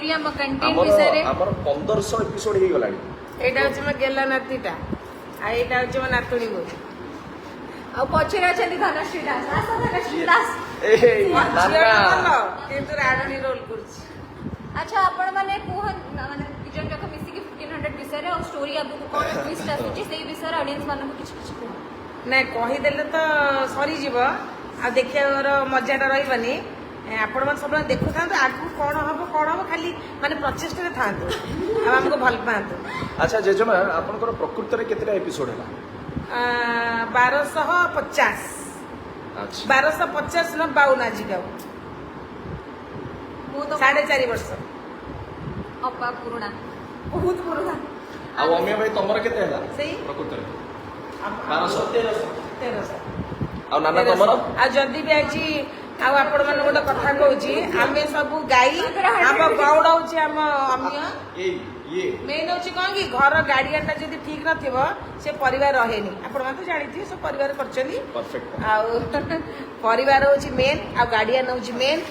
story हम content विषय रे हमर 1500 एपिसोड ही गलानी एटा होचे म गेला नातीटा आ एटा होचे म नातुणी गो ଆଉ ପଛରେ ଅଛନ୍ତି ଧନଶ୍ରୀ ଦାସ ଆସ ଧନଶ୍ରୀ ଦାସ ए नाना କିନ୍ତୁ ରାଣୀ ରୋଲ କରୁଛି ଆଚ୍ଛା ଆପଣ ମାନେ କୁହନ୍ ମାନେ ଦିଜଣ ଯାକ ମିଶିକି 1500 ବିଷୟରେ ଆଉ ଷ୍ଟୋରି ଆଗକୁ କଣ ଟ୍ୱିଷ୍ଟ ଆସୁଛି ସେଇ ବିଷୟରେ ଅଡିଏନ୍ସ ମାନଙ୍କୁ କିଛି କିଛି କୁହ ନାଇଁ କହିଦେଲେ ତ ସରିଯିବ ଆଉ ଦେଖିବାର ମଜାଟା ରହିବନି ଆପଣମାନେ ସବୁବେଳେ ଦେଖୁଥାନ୍ତୁ ଆଗକୁ କଣ ହବ ଖାଲି ମାନେ ପ୍ରଚେଷ୍ଟାରେ ଥାନ୍ତୁ ଆଉ ଆମକୁ ଭଲ ପାଆନ୍ତୁ अच्छा जेजमा आपनकर प्रकृति रे केतेटा एपिसोड हला 1250 अच्छा 1250 न 52 ଆଜିକା ମୁଁ ତ 4.5 ବର୍ଷ ଅପା ପୁରୁଣା ବହୁତ ପୁରୁଣା आ अमिया भाई तमर केते हला ସେଇ प्रकृति रे 1300 आ नाना तमर ଆଉ ଯଦି ବି ଆଜି ଆଉ ଆପଣ ମାନେ ଗୋଟେ କଥା କହୁଛି ଆମେ ସବୁ ଗାଈ ଆମ ଗଉଡ ହଉଛି ଆମ ଅମିୟ ये ମେନ୍ ହଉଛି କଣ କି ଘର ଗାଡିଆଟା ଯଦି ଠିକ ନଥିବ ସେ ପରିବାର ରହେନି ଆପଣ ମାନେ ତ ଜାଣିଥିବେ ସବୁ ପରିବାର କରିଛନ୍ତି परफेक्ट ଆଉ ପରିବାର ହଉଛି ମେନ୍ ଆଉ ଗାଡିଆନ ହଉଛି ମେନ୍